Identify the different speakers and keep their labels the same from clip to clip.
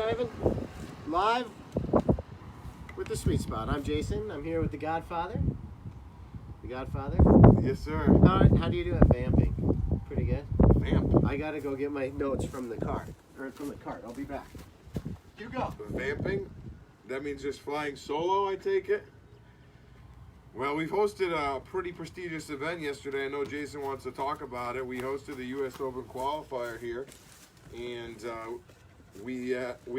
Speaker 1: driving live with the Sweet Spot. I'm Jason. I'm here with the Godfather. The Godfather.
Speaker 2: Yes, sir.
Speaker 1: How do you do at vamping? Pretty good.
Speaker 2: Vamp.
Speaker 1: I gotta go get my notes from the car, or from the cart. I'll be back. You go.
Speaker 2: Vamping? That means just flying solo, I take it? Well, we've hosted a pretty prestigious event yesterday. I know Jason wants to talk about it. We hosted the U.S. Open qualifier here, and we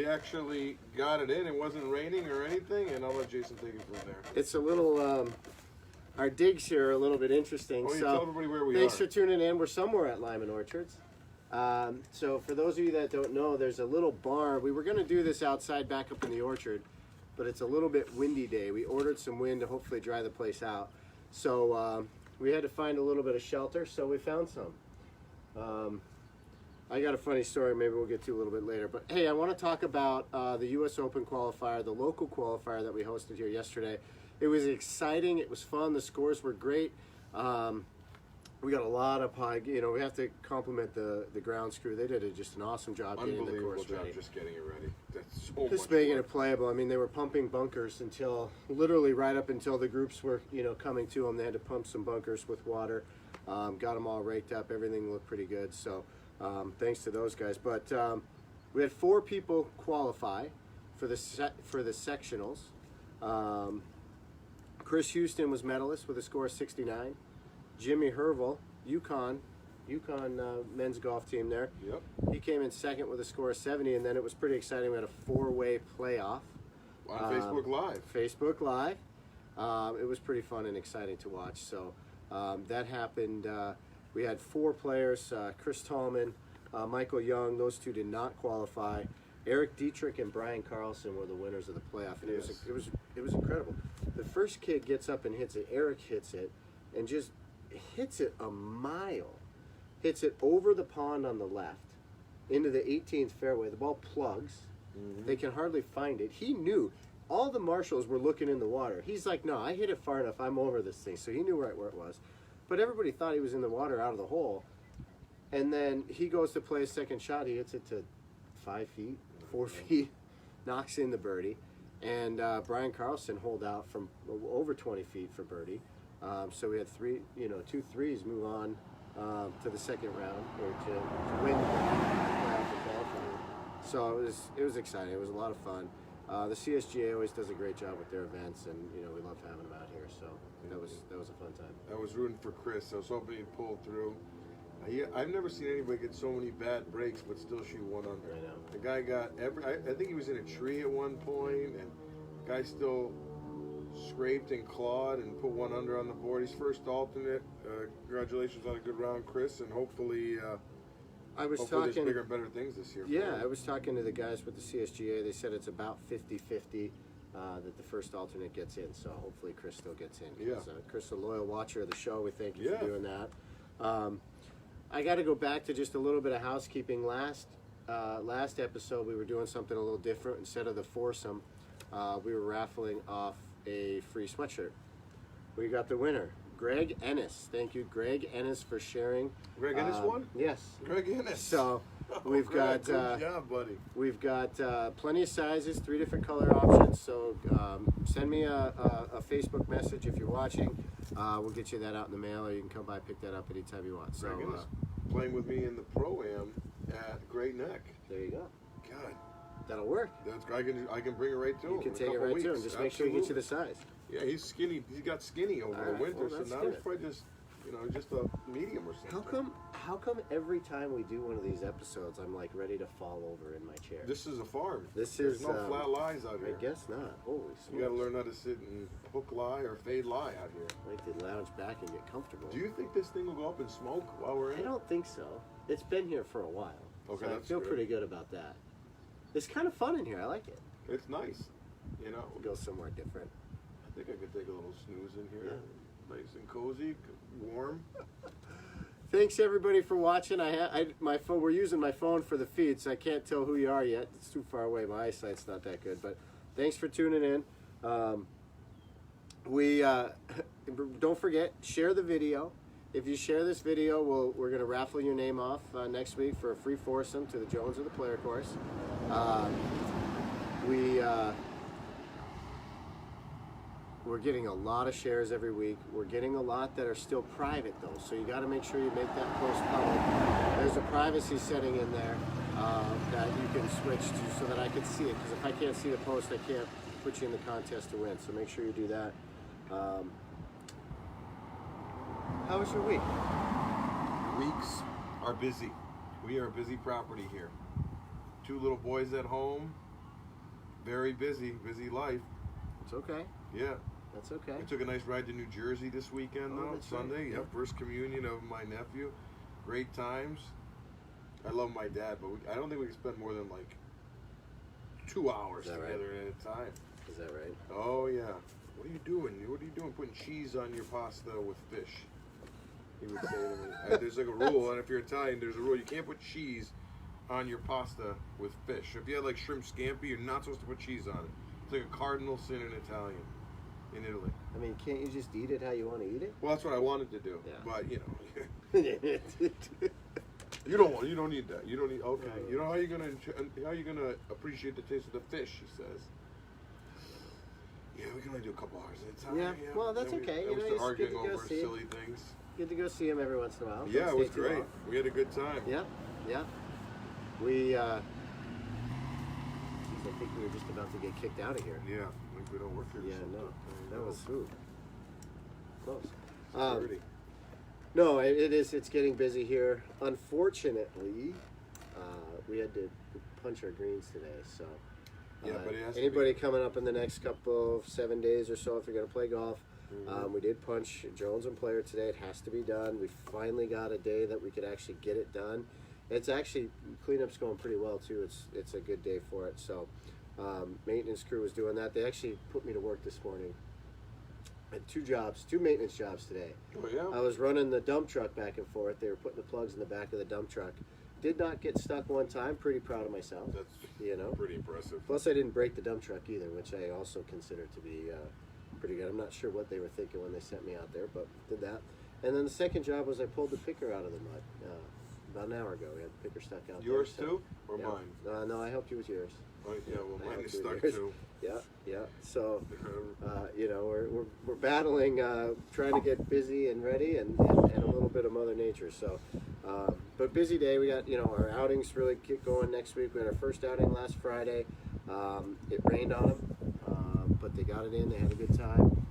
Speaker 2: actually got it in. It wasn't raining or anything, and I'll let Jason take it from there.
Speaker 1: It's a little, our digs here are a little bit interesting.
Speaker 2: Oh, you
Speaker 1: so
Speaker 2: tell everybody where we
Speaker 1: thanks
Speaker 2: are.
Speaker 1: for tuning in. We're somewhere at Lyman Orchards. So for those of you that don't know, there's a little bar. We were going to do this outside back up in the orchard, but it's a little bit windy day. We ordered some wind to hopefully dry the place out. So we had to find a little bit of shelter, so we found some. I got a funny story maybe we'll get to a little bit later. But hey, I want to talk about the U.S. Open qualifier, the local qualifier that we hosted here yesterday. It was exciting. It was fun. The scores were great. We got a lot of we have to compliment the grounds crew. They did just an awesome job getting the course ready.
Speaker 2: Just getting it ready. That's so
Speaker 1: Just
Speaker 2: much
Speaker 1: making
Speaker 2: work.
Speaker 1: it playable. I mean, they were pumping bunkers until literally right up until the groups were coming to them. They had to pump some bunkers with water. Got them all raked up. Everything looked pretty good. So thanks to those guys. But we had 4 people qualify for the sectionals. Chris Houston was medalist with a score of 69. Jimmy Hervel, UConn men's golf team there.
Speaker 2: Yep.
Speaker 1: He came in second with a score of 70, and then it was pretty exciting. We had a 4-way playoff.
Speaker 2: On Facebook Live.
Speaker 1: Facebook Live. It was pretty fun and exciting to watch. So that happened. We had 4 players, Chris Tallman, Michael Young. Those 2 did not qualify. Eric Dietrich and Brian Carlson were the winners of the playoff, and it was incredible. The first kid gets up and hits it. Eric hits it, and just hits it a mile. Hits it over the pond on the left into the 18th fairway. The ball plugs.
Speaker 2: Mm-hmm.
Speaker 1: They can hardly find it. He knew. All the marshals were looking in the water. He's like, no, I hit it far enough. I'm over this thing. So he knew right where it was. But everybody thought he was in the water out of the hole. And then he goes to play a second shot. He hits it to 5 feet, 4 feet, knocks in the birdie. And Brian Carlson holed out from over 20 feet for birdie. So we had 2 threes move on to the second round, or to win the playoff and qualifying. So it was exciting. It was a lot of fun. The CSGA always does a great job with their events, and we love having them out here. So that was a fun time.
Speaker 2: I was rooting for Chris. I was hoping he'd pull through. I've never seen anybody get so many bad breaks but still shoot 1 under.
Speaker 1: I know.
Speaker 2: The guy got I think he was in a tree at one point, and the guy still scraped and clawed and put 1 under on the board. He's first alternate. Congratulations on a good round, Chris, and hopefully there's bigger and better things this year.
Speaker 1: Yeah, I was talking to the guys with the CSGA. They said it's about 50-50 that the first alternate gets in. So hopefully Chris still gets in.
Speaker 2: Yeah.
Speaker 1: Chris is a loyal watcher of the show. We thank you
Speaker 2: Yeah.
Speaker 1: for doing that. I got to go back to just a little bit of housekeeping. Last episode, we were doing something a little different. Instead of the foursome, we were raffling off a free sweatshirt. We got the winner, Greg Ennis. Thank you, Greg Ennis, for sharing.
Speaker 2: Greg Ennis won?
Speaker 1: Yes.
Speaker 2: Greg Ennis.
Speaker 1: So we've
Speaker 2: Greg,
Speaker 1: got
Speaker 2: good job, buddy.
Speaker 1: we've got plenty of sizes, 3 different color options. So send me a Facebook message if you're watching. We'll get you that out in the mail, or you can come by and pick that up anytime you want. So
Speaker 2: Greg Ennis playing with me in the Pro-Am at Great Neck.
Speaker 1: there you go.
Speaker 2: God,
Speaker 1: That'll work.
Speaker 2: I can bring it right to him.
Speaker 1: You can
Speaker 2: in a
Speaker 1: take it
Speaker 2: couple
Speaker 1: right to him.
Speaker 2: weeks.
Speaker 1: Just make sure you get you the size.
Speaker 2: Yeah, he's skinny. He got skinny over
Speaker 1: All
Speaker 2: the
Speaker 1: right,
Speaker 2: winter,
Speaker 1: well,
Speaker 2: so
Speaker 1: that's
Speaker 2: now
Speaker 1: good.
Speaker 2: he's probably just a medium or something.
Speaker 1: How come every time we do one of these episodes, I'm like ready to fall over in my chair?
Speaker 2: This is a farm.
Speaker 1: This
Speaker 2: There's
Speaker 1: is
Speaker 2: no flat lies out
Speaker 1: I
Speaker 2: here.
Speaker 1: guess not. Holy smokes.
Speaker 2: You got to learn how to sit and hook lie or fade lie out here.
Speaker 1: I like to lounge back and get comfortable.
Speaker 2: Do you think this thing will go up in smoke while we're in
Speaker 1: I
Speaker 2: it?
Speaker 1: don't think so. It's been here for a while.
Speaker 2: Okay,
Speaker 1: so I
Speaker 2: that's
Speaker 1: feel
Speaker 2: good.
Speaker 1: pretty good about that. It's kind of fun in here. I like it.
Speaker 2: It's nice. You know,
Speaker 1: We'll go somewhere different.
Speaker 2: I think I could take a little snooze in here.
Speaker 1: Yeah.
Speaker 2: Nice and cozy, warm.
Speaker 1: Thanks everybody for watching. My phone. We're using my phone for the feed, so I can't tell who you are yet. It's too far away. My eyesight's not that good. But thanks for tuning in. Don't forget, share the video. If you share this video, we're going to raffle your name off next week for a free foursome to the Jones of the Player Course. we're getting a lot of shares every week. We're getting a lot that are still private though, so you got to make sure you make that post public. There's a privacy setting in there that you can switch to so that I can see it, because if I can't see the post, I can't put you in the contest to win. So make sure you do that. How was your week?
Speaker 2: Weeks are busy. We are a busy property here. 2 little boys at home. Very busy life.
Speaker 1: It's okay.
Speaker 2: Yeah.
Speaker 1: That's okay.
Speaker 2: I took a nice ride to New Jersey this weekend, though.
Speaker 1: That's
Speaker 2: Sunday.
Speaker 1: right.
Speaker 2: Yep. First communion of my nephew. Great times. I love my dad, but I don't think we can spend more than like 2 hours
Speaker 1: Is that
Speaker 2: together at a time.
Speaker 1: Is that right?
Speaker 2: Oh yeah. What are you doing? What are you doing putting cheese on your pasta with fish? He would say to me. There's like a rule, and if you're Italian, there's a rule. You can't put cheese on your pasta with fish. If you had like shrimp scampi, you're not supposed to put cheese on it. It's like a cardinal sin in Italian, in Italy.
Speaker 1: I mean, can't you just eat it how you want to eat it?
Speaker 2: Well, that's what I wanted to do,
Speaker 1: Yeah.
Speaker 2: but you know, you don't need that. You don't need. Okay, you know how you gonna appreciate the taste of the fish? He says. Yeah, we can only do a couple hours at a time.
Speaker 1: Yeah, well, that's
Speaker 2: Then
Speaker 1: okay.
Speaker 2: We
Speaker 1: You know,
Speaker 2: start
Speaker 1: it's
Speaker 2: arguing
Speaker 1: good to go
Speaker 2: over
Speaker 1: see.
Speaker 2: silly things.
Speaker 1: Good to go see him every once in a while.
Speaker 2: Yeah,
Speaker 1: Don't
Speaker 2: it was
Speaker 1: stay too
Speaker 2: great.
Speaker 1: long.
Speaker 2: We had a good time.
Speaker 1: Yeah, yeah. We, I think we were just about to get kicked out of here.
Speaker 2: Yeah, like we don't work here.
Speaker 1: Yeah, no, that was smooth. Close.
Speaker 2: Already.
Speaker 1: No, it is. It's getting busy here. Unfortunately, we had to punch our greens today. So,
Speaker 2: Yeah, but it has to
Speaker 1: anybody coming up in the next couple of 7 days or so, if you're going to play golf, we did punch Jones and Player today. It has to be done. We finally got a day that we could actually get it done. It's actually, cleanup's going pretty well too. It's a good day for it. So, maintenance crew was doing that. They actually put me to work this morning. I had 2 maintenance jobs today.
Speaker 2: Oh yeah.
Speaker 1: I was running the dump truck back and forth. They were putting the plugs in the back of the dump truck. Did not get stuck one time. Pretty proud of myself.
Speaker 2: That's pretty impressive.
Speaker 1: Plus, I didn't break the dump truck either, which I also consider to be pretty good. I'm not sure what they were thinking when they sent me out there, but did that. And then the second job was I pulled the picker out of the mud about an hour ago. We had the picker stuck out
Speaker 2: Yours
Speaker 1: there.
Speaker 2: too, or
Speaker 1: Yeah.
Speaker 2: mine?
Speaker 1: No, I helped you with yours.
Speaker 2: Oh, yeah, well,
Speaker 1: I
Speaker 2: mine is
Speaker 1: helped you
Speaker 2: stuck
Speaker 1: with yours.
Speaker 2: too.
Speaker 1: Yeah, yeah. So, you know, we're battling, trying to get busy and ready, and a little bit of Mother Nature. So, but busy day. We got, you know, our outings really get going next week. We had our first outing last Friday. It rained on them, but they got it in. They had a good time.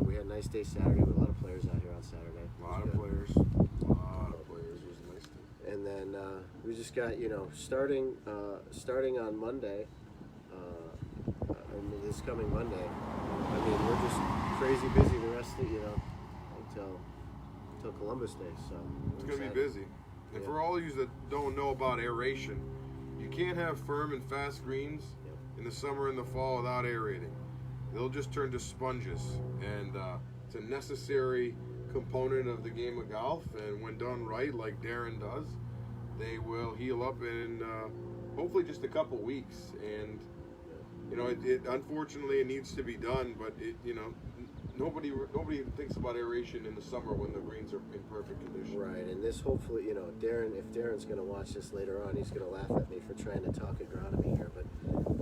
Speaker 1: We had a nice day Saturday with a lot of players out here on Saturday.
Speaker 2: A lot of players. It was nice.
Speaker 1: And then we just got, you know, starting on Monday, this coming Monday. I mean, we're just crazy busy the rest of, you know, until Columbus Day. So
Speaker 2: It's going to be busy. And for all of you that don't know about aeration, you can't have firm and fast greens in the summer and the fall without aerating. They'll just turn to sponges. And it's a necessary component of the game of golf. And when done right, like Darren does, they will heal up in hopefully just a couple weeks. And you know, it unfortunately it needs to be done, but you know, nobody thinks about aeration in the summer when the greens are in perfect condition.
Speaker 1: Right, and this hopefully, you know, if Darren's going to watch this later on, he's going to laugh at me for trying to talk agronomy here, but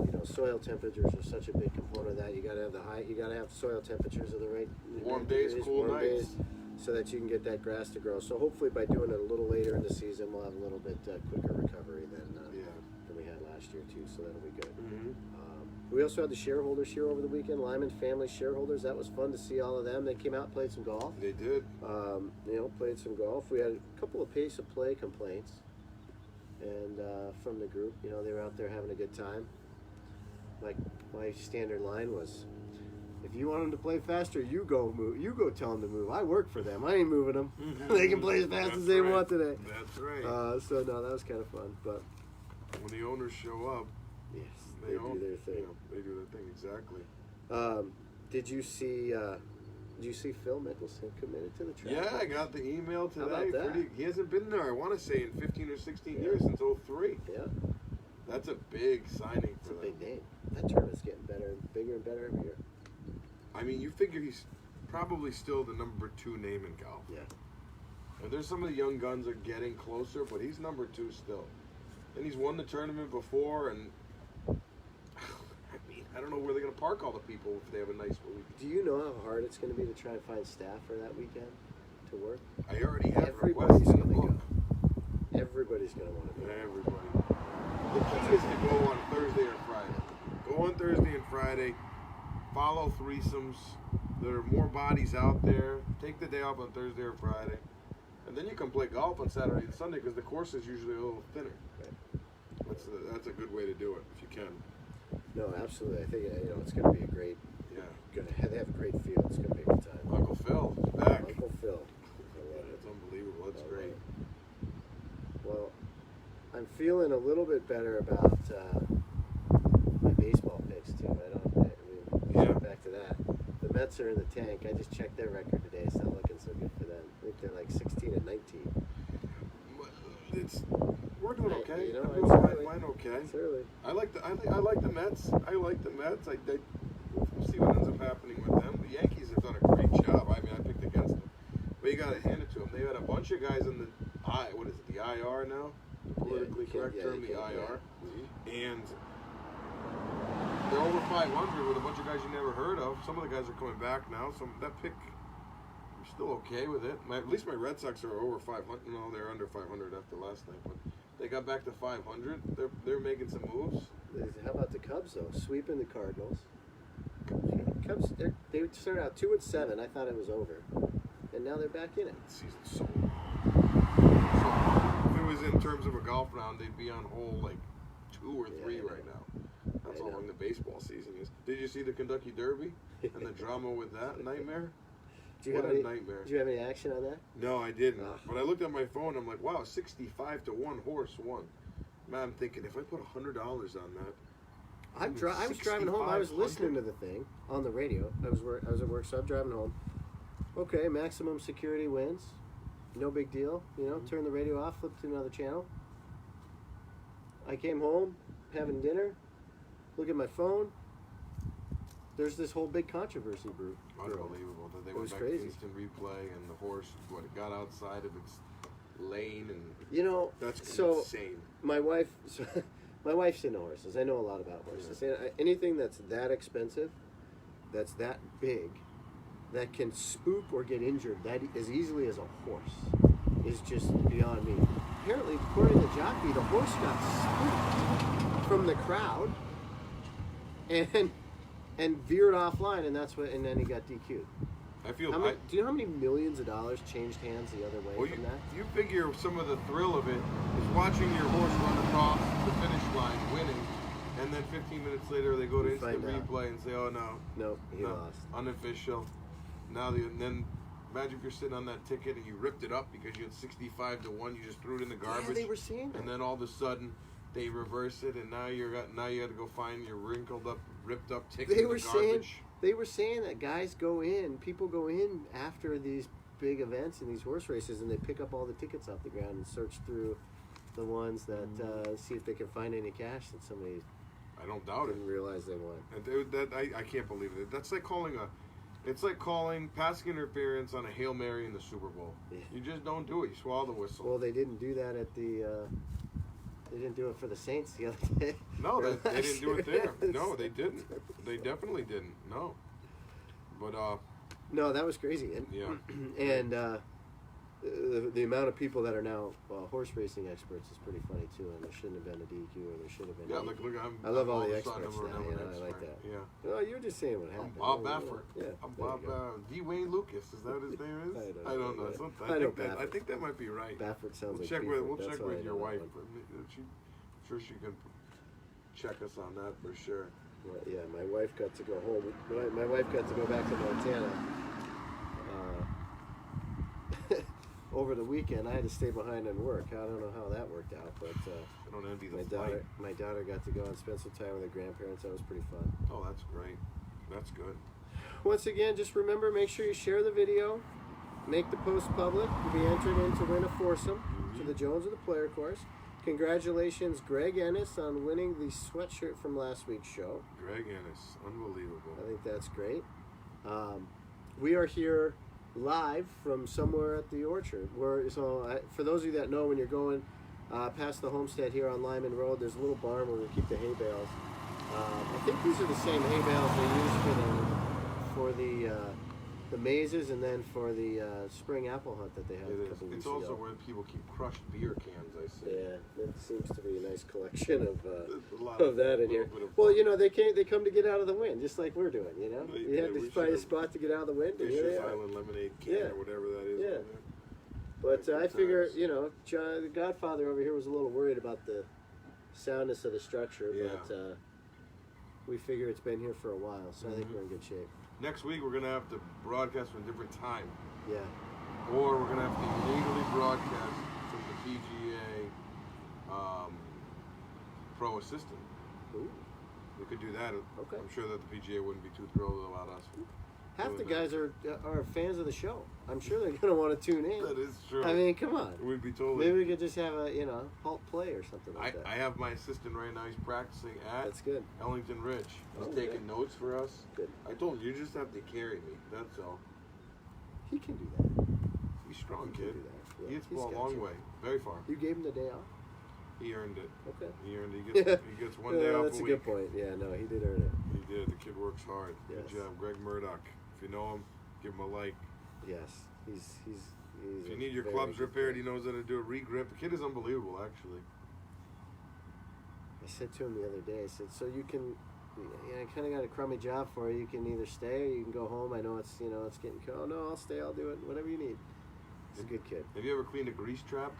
Speaker 1: you know, soil temperatures are such a big component of that. You got to have you got to have soil temperatures of the right
Speaker 2: Warm days, cool
Speaker 1: warm
Speaker 2: nights.
Speaker 1: days, so that you can get that grass to grow. So hopefully by doing it a little later in the season, we'll have a little bit quicker recovery than we had last year too. So that'll be good.
Speaker 2: Mm-hmm.
Speaker 1: We also had the shareholders here over the weekend, Lyman family shareholders. That was fun to see all of them. They came out and played some golf.
Speaker 2: They did.
Speaker 1: You know, played some golf. We had a couple of pace of play complaints, and from the group, you know, they were out there having a good time. Like my standard line was, if you want them to play faster, you go move. You go tell them to move. I work for them. I ain't moving them. They can play as fast as they want today.
Speaker 2: That's right.
Speaker 1: So no, that was kind of fun. But
Speaker 2: when the owners show up,
Speaker 1: yes, they do their thing.
Speaker 2: You know, they do their thing exactly.
Speaker 1: Did you see Phil Mickelson committed to the track?
Speaker 2: Yeah, I got the email today.
Speaker 1: How about that?
Speaker 2: He hasn't been there, I want to say, in 15 or 16 years, since 03.
Speaker 1: Yeah.
Speaker 2: That's a big signing
Speaker 1: It's
Speaker 2: for
Speaker 1: a
Speaker 2: them.
Speaker 1: big name. That tournament's getting better and bigger and better every year.
Speaker 2: I mean, you figure he's probably still the number 2 name in golf.
Speaker 1: Yeah.
Speaker 2: And there's some of the young guns are getting closer, but he's number 2 still. And he's won the tournament before, and I don't know where they're going to park all the people if they have a nice week.
Speaker 1: Do you know how hard it's going to be to try and find staff for that weekend to work?
Speaker 2: I already have
Speaker 1: Everybody's
Speaker 2: requests in the
Speaker 1: gonna
Speaker 2: book.
Speaker 1: go. Everybody's going to want to be.
Speaker 2: Everybody. The key is to go on Thursday or Friday. Go on Thursday and Friday. Follow threesomes. There are more bodies out there. Take the day off on Thursday or Friday. And then you can play golf on Saturday and Sunday because the course is usually a little thinner.
Speaker 1: Right.
Speaker 2: That's a good way to do it if you can.
Speaker 1: No, absolutely. I think it's going to be a great.
Speaker 2: Yeah.
Speaker 1: They have a great field. It's going to be a good time.
Speaker 2: Uncle Phil is back.
Speaker 1: Uncle Phil.
Speaker 2: It's unbelievable. That's
Speaker 1: I
Speaker 2: great.
Speaker 1: love it. Well, I'm feeling a little bit better about my baseball picks too.
Speaker 2: Yeah.
Speaker 1: Back to that. The Mets are in the tank. I just checked their record today. It's not looking so good for them. I think they're like 16 and 19.
Speaker 2: We're doing okay.
Speaker 1: You know,
Speaker 2: I'm
Speaker 1: it's
Speaker 2: doing
Speaker 1: early.
Speaker 2: fine, okay.
Speaker 1: It's early.
Speaker 2: I like the Mets. I like the Mets. We'll see what ends up happening with them. The Yankees have done a great job. I mean, I picked against them, but you got to hand it to them. They had a bunch of guys in the the IR now, the politically correct term, the IR, and they're over 500 with a bunch of guys you never heard of. Some of the guys are coming back now. That pick, I'm still okay with it. At least my Red Sox are over 500. No, they're under 500 after last night, but they got back to 500. They're making some moves.
Speaker 1: How about the Cubs though? Sweeping the Cardinals. Cubs, they started out 2-7. I thought it was over, and now they're back in it.
Speaker 2: Season's so long. So if it was in terms of a golf round, they'd be on hole like 2 or 3 right now. That's how long the baseball season is. Did you see the Kentucky Derby and the drama with that nightmare? What a nightmare.
Speaker 1: Did you have any action on that?
Speaker 2: No, I didn't. But I looked at my phone. I'm like, wow, 65 to 1 horse won. Man, I'm thinking if I put $100 on that.
Speaker 1: I was driving home. I was listening to the thing on the radio. I was at work, so I'm driving home. Okay, maximum security wins. No big deal. Turn the radio off, flip to another channel. I came home, having dinner, look at my phone. There's this whole big controversy brew.
Speaker 2: Unbelievable that they went back to instant replay and the horse it got outside of its lane and that's insane.
Speaker 1: My wife's into horses. I know a lot about horses. And anything that's that expensive, that's that big, that can spook or get injured that as easily as a horse is just beyond me. Apparently, according to the jockey, the horse got spooked from the crowd and veered offline, and then he got DQ'd.
Speaker 2: I feel.
Speaker 1: Do you know how many millions of dollars changed hands the other way from that?
Speaker 2: You figure some of the thrill of it is watching your horse run across the finish line, winning, and then 15 minutes later they go to instant replay and say, "Oh no,
Speaker 1: he lost,
Speaker 2: unofficial." Now then, imagine if you're sitting on that ticket and you ripped it up because you had 65 to 1, you just threw it in the garbage.
Speaker 1: Yeah, they were seeing that.
Speaker 2: And then all of a sudden they reverse it, and now you got to go find your wrinkled up, ripped up ticket in the garbage.
Speaker 1: They were saying that people go in after these big events and these horse races, and they pick up all the tickets off the ground and search through the ones that see if they can find any cash that somebody.
Speaker 2: I don't doubt
Speaker 1: didn't realize they won.
Speaker 2: And I can't believe it. That's like calling passing interference on a Hail Mary in the Super Bowl. Yeah. You just don't do it. You swallow the whistle.
Speaker 1: Well, they didn't do that at the. They didn't do it for the Saints the other day.
Speaker 2: No, they didn't do it there. No, they didn't. They definitely didn't. No. But
Speaker 1: no, that was crazy. And and the amount of people that are now horse racing experts is pretty funny too. And there shouldn't have been a DQ, or there should have been.
Speaker 2: Yeah,
Speaker 1: look,
Speaker 2: I
Speaker 1: love all the experts now. I like that.
Speaker 2: Yeah.
Speaker 1: Well, you were just saying what happened.
Speaker 2: I'm Bob Baffert.
Speaker 1: Yeah.
Speaker 2: I'm Bob Dwayne Lucas. Is that what his name is?
Speaker 1: I don't know.
Speaker 2: I think that might be right.
Speaker 1: Baffert sounds like.
Speaker 2: We'll check with your wife. I'm sure she can check us on that for sure.
Speaker 1: Well, yeah, my wife got to go home. My wife got to go back to Montana over the weekend. I had to stay behind and work. I don't know how that worked out, but
Speaker 2: I don't envy the
Speaker 1: my daughter got to go and spend some time with her grandparents. That was pretty fun.
Speaker 2: Oh, that's great. That's good.
Speaker 1: Once again, just remember, make sure you share the video, make the post public. You'll be entered in to win a foursome to the Jones of the Player course. Congratulations, Greg Ennis, on winning the sweatshirt from last week's show.
Speaker 2: Greg Ennis, unbelievable.
Speaker 1: I think that's great. We are here live from somewhere at the orchard. For those of you that know, when you're going past the homestead here on Lyman Road, there's a little barn where we keep the hay bales. I think these are the same hay bales they use for the mazes and then for the spring apple hunt that they had a
Speaker 2: It is.
Speaker 1: couple
Speaker 2: It's
Speaker 1: weeks
Speaker 2: also
Speaker 1: ago.
Speaker 2: where people keep crushed beer cans, I see.
Speaker 1: Yeah, that seems to be a nice collection of
Speaker 2: A lot
Speaker 1: of that in
Speaker 2: little
Speaker 1: here.
Speaker 2: bit of
Speaker 1: Well,
Speaker 2: fun.
Speaker 1: you know, they come to get out of the wind, just like we're doing. You know,
Speaker 2: They-
Speaker 1: you had
Speaker 2: we
Speaker 1: to find a
Speaker 2: should've-
Speaker 1: spot to get out of the wind, and here they
Speaker 2: Fisher's
Speaker 1: are.
Speaker 2: Island lemonade can
Speaker 1: Yeah.
Speaker 2: or whatever that is.
Speaker 1: Yeah.
Speaker 2: on there.
Speaker 1: But
Speaker 2: Good
Speaker 1: I figure,
Speaker 2: times.
Speaker 1: you know, John, the Godfather over here was a little worried about the soundness of the structure,
Speaker 2: Yeah.
Speaker 1: but we figure it's been here for a while, so I think
Speaker 2: Mhm.
Speaker 1: we're in good shape.
Speaker 2: Next week we're gonna have to broadcast from a different time,
Speaker 1: Yeah.
Speaker 2: or we're gonna have to legally broadcast from the PGA Pro Assistant.
Speaker 1: Ooh.
Speaker 2: We could do that.
Speaker 1: Okay.
Speaker 2: I'm sure that the PGA wouldn't be too thrilled about us.
Speaker 1: Half the
Speaker 2: doing that.
Speaker 1: guys are fans of the show. I'm sure they're gonna want to tune in.
Speaker 2: That is true.
Speaker 1: I mean, come on.
Speaker 2: we'd be totally.
Speaker 1: Maybe we could just have a halt play or something
Speaker 2: I,
Speaker 1: like that.
Speaker 2: I have my assistant right now. He's practicing at
Speaker 1: That's good.
Speaker 2: Ellington Ridge. He's
Speaker 1: Oh,
Speaker 2: taking
Speaker 1: yeah.
Speaker 2: notes for us.
Speaker 1: Good.
Speaker 2: I told him you just have to carry me. That's all.
Speaker 1: He can do that.
Speaker 2: He's a strong
Speaker 1: He can
Speaker 2: kid.
Speaker 1: do that. Yeah,
Speaker 2: He hits the
Speaker 1: he's
Speaker 2: ball a
Speaker 1: got
Speaker 2: long
Speaker 1: you.
Speaker 2: way, very far.
Speaker 1: You gave him the day off.
Speaker 2: He earned it.
Speaker 1: Okay.
Speaker 2: He earned it. He gets one day off
Speaker 1: That's
Speaker 2: a
Speaker 1: a
Speaker 2: week.
Speaker 1: good point. Yeah, no, he did earn it.
Speaker 2: He did. The kid works hard.
Speaker 1: Yes.
Speaker 2: Good job, Greg Murdoch. If you know him, give him a like.
Speaker 1: Yes, he's.
Speaker 2: If you
Speaker 1: a
Speaker 2: need your
Speaker 1: very
Speaker 2: clubs
Speaker 1: good
Speaker 2: repaired, he
Speaker 1: player.
Speaker 2: knows how to do a regrip. The kid is unbelievable, actually.
Speaker 1: I said to him the other day, I said, so you can, I kind of got a crummy job for you. You can either stay or you can go home. I know it's getting cold. Oh, no, I'll stay. I'll do it. Whatever you need. He's a good kid.
Speaker 2: Have you ever cleaned a grease trap?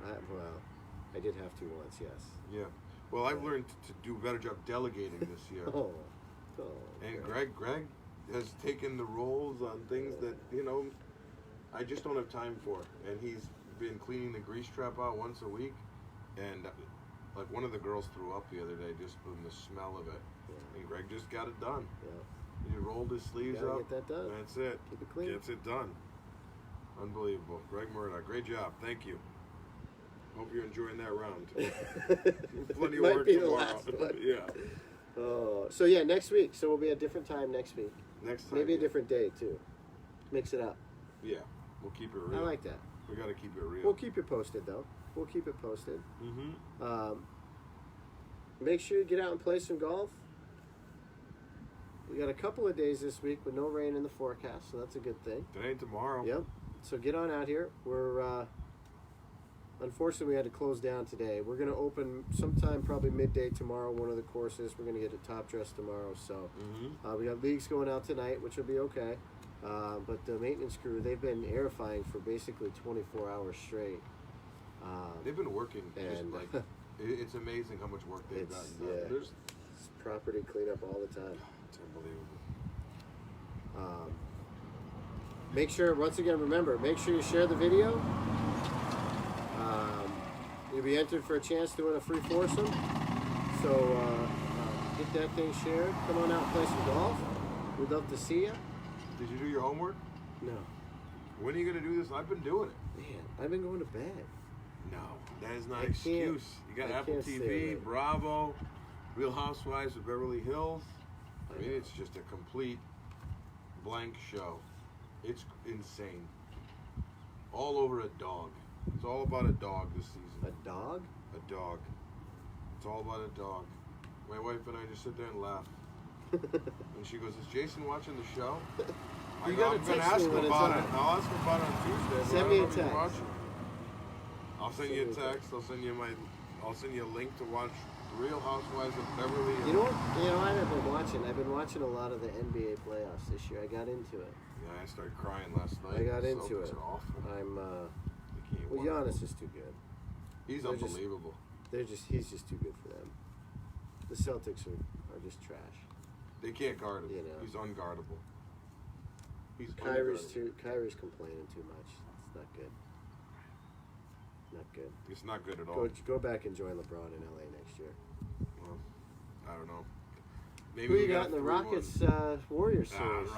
Speaker 1: I did have to once, yes.
Speaker 2: Yeah. Well, I've learned to do a better job delegating this year.
Speaker 1: Oh.
Speaker 2: And
Speaker 1: great.
Speaker 2: Greg has taken the roles on things that, I just don't have time for. And he's been cleaning the grease trap out once a week. And like one of the girls threw up the other day just from the smell of it.
Speaker 1: Yeah.
Speaker 2: And Greg just got it done.
Speaker 1: Yeah.
Speaker 2: He rolled his sleeves
Speaker 1: Gotta
Speaker 2: up.
Speaker 1: get that done.
Speaker 2: That's it.
Speaker 1: Keep it clean.
Speaker 2: Gets it done. Unbelievable. Greg Murdoch, great job. Thank you. Hope you're enjoying that round. Plenty of
Speaker 1: Might
Speaker 2: work
Speaker 1: be the
Speaker 2: tomorrow.
Speaker 1: last one.
Speaker 2: Yeah.
Speaker 1: Oh, so yeah, next week. So we'll be at a different time next week.
Speaker 2: Next time.
Speaker 1: Maybe a
Speaker 2: yeah.
Speaker 1: different day too. Mix it up.
Speaker 2: Yeah. We'll keep it real.
Speaker 1: I like that.
Speaker 2: We got to keep it real.
Speaker 1: We'll keep you posted though. We'll keep it posted.
Speaker 2: Mm-hmm.
Speaker 1: Make sure you get out and play some golf. We got a couple of days this week with no rain in the forecast, so that's a good thing.
Speaker 2: Today and tomorrow.
Speaker 1: Yep. So get on out here. We're unfortunately we had to close down today. We're gonna open sometime probably midday tomorrow. One of the courses. We're gonna get a top dress tomorrow. So
Speaker 2: Mm-hmm.
Speaker 1: we got leagues going out tonight, which will be okay. But the maintenance crew, they've been airifying for basically 24 hours straight.
Speaker 2: They've been working. Just
Speaker 1: And
Speaker 2: like it's amazing how much work they've
Speaker 1: It's-
Speaker 2: gotten done.
Speaker 1: yeah.
Speaker 2: There's,
Speaker 1: it's property cleanup all the time.
Speaker 2: it's unbelievable.
Speaker 1: Make sure, once again, remember, make sure you share the video. You'll be entered for a chance to win a free foursome. So get that thing shared. Come on out and play some golf. We'd love to see you.
Speaker 2: Did you do your homework?
Speaker 1: No.
Speaker 2: When are you going to do this? I've been doing it.
Speaker 1: Man, I've been going to bed.
Speaker 2: No, that is not
Speaker 1: I
Speaker 2: an
Speaker 1: can't-
Speaker 2: excuse. You got
Speaker 1: I
Speaker 2: Apple
Speaker 1: can't stay
Speaker 2: TV,
Speaker 1: awake.
Speaker 2: Bravo, Real Housewives of Beverly Hills. I mean, it's just a complete blank show. It's insane. All over a dog. It's all about a dog this season.
Speaker 1: A dog?
Speaker 2: A dog. It's all about a dog. My wife and I just sit there and laugh. And she goes, "Is Jason watching the show?" I
Speaker 1: You
Speaker 2: go,
Speaker 1: gotta
Speaker 2: I'm gonna
Speaker 1: text
Speaker 2: ask
Speaker 1: me
Speaker 2: him
Speaker 1: when it's
Speaker 2: about
Speaker 1: on.
Speaker 2: it. I'll ask him about it on Tuesday. but
Speaker 1: Send
Speaker 2: I don't
Speaker 1: me
Speaker 2: know
Speaker 1: a
Speaker 2: if he's
Speaker 1: text.
Speaker 2: watching. I'll send you a
Speaker 1: Send me a
Speaker 2: text. I'll send you a link to watch Real Housewives of Beverly Hills.
Speaker 1: You know what? I've been watching a lot of the NBA playoffs this year. I got into it.
Speaker 2: Yeah, I started crying last night.
Speaker 1: I got
Speaker 2: The
Speaker 1: into
Speaker 2: Celtics
Speaker 1: it.
Speaker 2: are awful.
Speaker 1: I'm
Speaker 2: They can't
Speaker 1: well,
Speaker 2: win.
Speaker 1: Giannis is too good.
Speaker 2: He's
Speaker 1: they're just-
Speaker 2: unbelievable.
Speaker 1: He's just too good for them. The Celtics are just trash.
Speaker 2: They can't guard him.
Speaker 1: You know.
Speaker 2: He's unguardable. He's
Speaker 1: Kyrie's complaining too much. It's not good. Not good.
Speaker 2: It's not good at all.
Speaker 1: Go back and join LeBron in LA next year.
Speaker 2: Well, I don't know. Maybe
Speaker 1: Who
Speaker 2: we
Speaker 1: you got in the
Speaker 2: 3-1.
Speaker 1: Rockets Warriors series?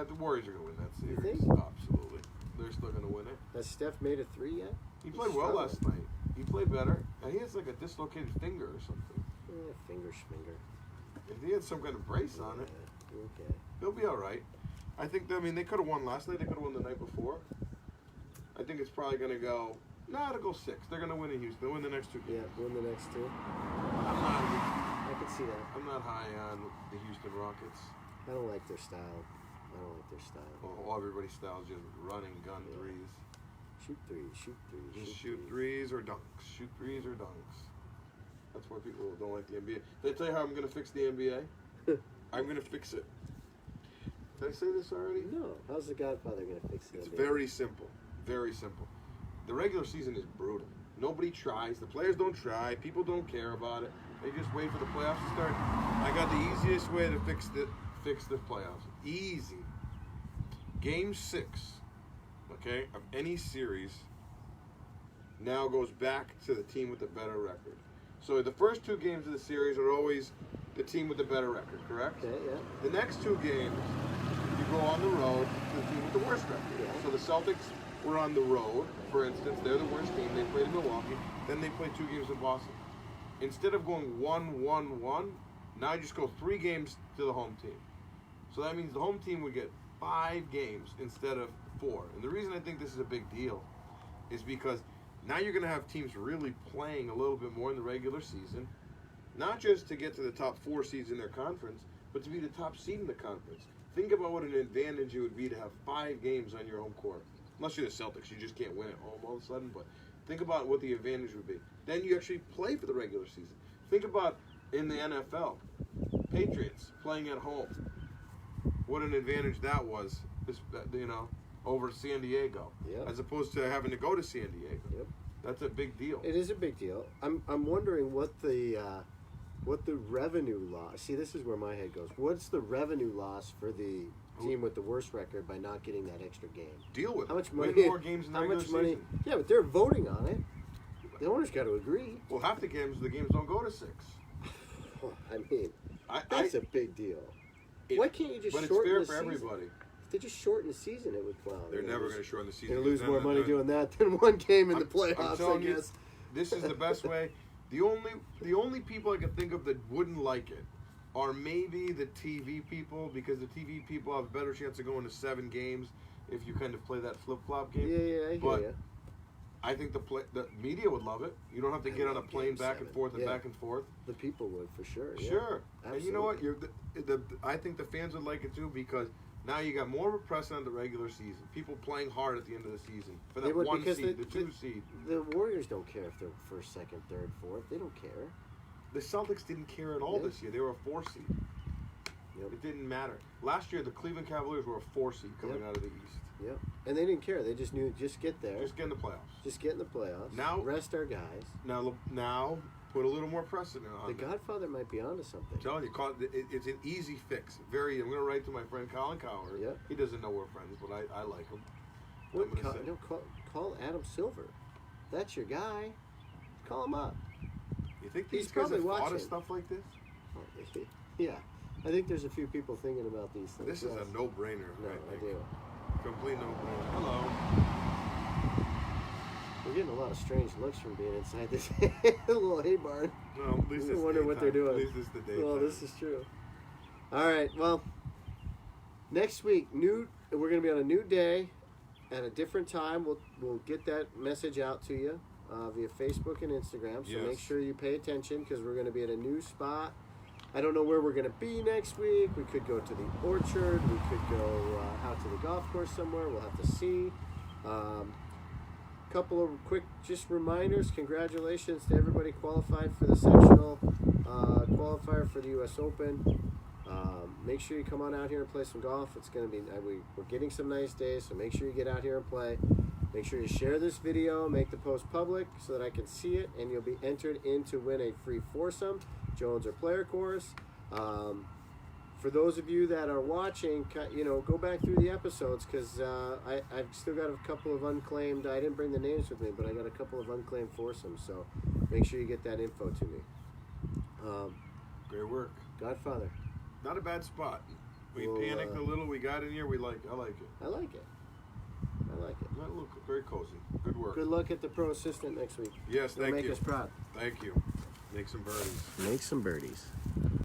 Speaker 2: The Warriors are going to win that
Speaker 1: You
Speaker 2: series.
Speaker 1: think?
Speaker 2: Absolutely. They're still going to win it.
Speaker 1: Has Steph made a three yet?
Speaker 2: He played well last night. He played better. And he has like a dislocated finger or something.
Speaker 1: Finger schminger.
Speaker 2: If he had some kind of brace on it,
Speaker 1: Okay.
Speaker 2: he'll be all right. I think, they could have won last night. They could have won the night before. I think it's probably going to go, it'll go 6. They're going to win in Houston. They'll win the next 2
Speaker 1: Yeah,
Speaker 2: games.
Speaker 1: win the next two.
Speaker 2: I'm not,
Speaker 1: I can see that.
Speaker 2: I'm not high on the Houston Rockets.
Speaker 1: I don't like their style.
Speaker 2: Well, everybody's style is just running gun threes.
Speaker 1: Shoot threes.
Speaker 2: Just shoot threes or dunks. Shoot threes or dunks. That's why people don't like the NBA. Did I tell you how I'm going to fix the NBA? I'm going to fix it. Did I say this already?
Speaker 1: No. How's the Godfather going to fix it?
Speaker 2: It's very simple. Very simple. The regular season is brutal. Nobody tries. The players don't try. People don't care about it. They just wait for the playoffs to start. I got the easiest way to fix the playoffs. Easy. Game 6, okay, of any series now goes back to the team with the better record. So the first 2 games of the series are always the team with the better record, correct?
Speaker 1: Okay, yeah.
Speaker 2: The next 2 games, you go on the road to the team with the worst record.
Speaker 1: Yeah.
Speaker 2: So the Celtics were on the road, for instance. They're the worst team. They played in Milwaukee. Then they played 2 games in Boston. Instead of going 1-1-1, now you just go 3 games to the home team. So that means the home team would get 5 games instead of 4. And the reason I think this is a big deal is because now you're going to have teams really playing a little bit more in the regular season, not just to get to the top 4 seeds in their conference, but to be the top seed in the conference. Think about what an advantage it would be to have 5 games on your home court. Unless you're the Celtics, you just can't win at home all of a sudden, but think about what the advantage would be. Then you actually play for the regular season. Think about in the NFL, Patriots playing at home. What an advantage that was, over San Diego,
Speaker 1: Yep.
Speaker 2: as opposed to having to go to San Diego.
Speaker 1: Yep.
Speaker 2: That's a big deal.
Speaker 1: It is a big deal. I'm wondering what the revenue loss. See, this is where my head goes. What's the revenue loss for the team with the worst record by not getting that extra game?
Speaker 2: Deal with
Speaker 1: How much
Speaker 2: it.
Speaker 1: money?
Speaker 2: Way more games in the
Speaker 1: How
Speaker 2: regular
Speaker 1: much money?
Speaker 2: season.
Speaker 1: Yeah, but they're voting on it. The owners got to agree.
Speaker 2: Well, half the games don't go to 6.
Speaker 1: I mean, that's a big deal. Why can't you just
Speaker 2: But it's
Speaker 1: shorten
Speaker 2: fair
Speaker 1: the
Speaker 2: for
Speaker 1: season?
Speaker 2: everybody.
Speaker 1: If they just shorten the season, it would. Well,
Speaker 2: They're never going to shorten the season.
Speaker 1: They're going to lose
Speaker 2: Then-
Speaker 1: more money
Speaker 2: then-
Speaker 1: doing that than one game in the
Speaker 2: I'm
Speaker 1: playoffs, I
Speaker 2: telling you,
Speaker 1: guess.
Speaker 2: this is the best way. The only people I can think of that wouldn't like it are maybe the TV people, because the TV people have a better chance of going to 7 games if you kind of play that flip-flop game.
Speaker 1: Yeah, I hear
Speaker 2: But
Speaker 1: you.
Speaker 2: I think the media would love it. You don't have to get on a plane
Speaker 1: Game
Speaker 2: back and
Speaker 1: 7.
Speaker 2: forth and
Speaker 1: Yeah.
Speaker 2: back and forth.
Speaker 1: The people would, for sure. Yeah.
Speaker 2: Sure. And you know what?
Speaker 1: Absolutely.
Speaker 2: I think the fans would like it too, because now you got more of a precedent the regular season. People playing hard at the end of the season for
Speaker 1: They
Speaker 2: that
Speaker 1: would,
Speaker 2: 1
Speaker 1: because
Speaker 2: seed, the 2 seed.
Speaker 1: The Warriors don't care if they're first, second, third, fourth. They don't care.
Speaker 2: The Celtics didn't care at all
Speaker 1: Yeah.
Speaker 2: this year. They were a 4 seed.
Speaker 1: Yep.
Speaker 2: It didn't matter. Last year, the Cleveland Cavaliers were a 4 seed coming
Speaker 1: Yep.
Speaker 2: out of the East.
Speaker 1: Yep. And they didn't care. They just knew, just get there.
Speaker 2: Just get in the playoffs.
Speaker 1: Just get in the playoffs.
Speaker 2: Now-
Speaker 1: rest our guys.
Speaker 2: Now put a little more precedent on
Speaker 1: The
Speaker 2: it.
Speaker 1: Godfather might be onto something.
Speaker 2: I'm telling you, it's an easy fix. I'm going to write to my friend Colin Cowherd.
Speaker 1: Yep.
Speaker 2: He doesn't know we're friends, but I like him.
Speaker 1: What,
Speaker 2: I'm gonna say-
Speaker 1: call Adam Silver. That's your guy. Call him up.
Speaker 2: You think
Speaker 1: He's
Speaker 2: these guys have
Speaker 1: probably
Speaker 2: thought
Speaker 1: watching.
Speaker 2: of stuff like this?
Speaker 1: Yeah. I think there's a few people thinking about these things.
Speaker 2: This is
Speaker 1: yes.
Speaker 2: a no-brainer.
Speaker 1: No,
Speaker 2: I
Speaker 1: I
Speaker 2: think.
Speaker 1: do.
Speaker 2: Complete no-brainer. Hello.
Speaker 1: We're getting a lot of strange looks from being inside this little hay barn.
Speaker 2: No, at least
Speaker 1: I
Speaker 2: it's
Speaker 1: wonder what they're
Speaker 2: daytime.
Speaker 1: doing.
Speaker 2: At least it's the daytime.
Speaker 1: Well, this is true. All right. Well, next week, we're going to be on a new day at a different time. We'll get that message out to you via Facebook and Instagram. So
Speaker 2: Yes.
Speaker 1: make sure you pay attention, because we're going to be at a new spot. I don't know where we're going to be next week. We could go to the orchard. We could go out to the golf course somewhere. We'll have to see. Couple of quick just reminders. Congratulations to everybody qualified for the sectional qualifier for the U.S. Open. Make sure you come on out here and play some golf. It's going to be, we're getting some nice days, so make sure you get out here and play. Make sure you share this video, make the post public so that I can see it, and you'll be entered in to win a free foursome, Jones or Player Course. For those of you that are watching, go back through the episodes, because I've still got a couple of unclaimed. I didn't bring the names with me, but I got a couple of unclaimed foursomes. So make sure you get that info to me.
Speaker 2: Great work.
Speaker 1: Godfather,
Speaker 2: Not a bad spot. We
Speaker 1: Well,
Speaker 2: panicked a little. We got in here. I like it.
Speaker 1: I like it. I like it.
Speaker 2: That look very cozy. Good work.
Speaker 1: Good luck at the pro assistant next week.
Speaker 2: Yes,
Speaker 1: You'll
Speaker 2: thank
Speaker 1: make
Speaker 2: you.
Speaker 1: us proud.
Speaker 2: Thank you. Make some birdies.
Speaker 1: Make some birdies.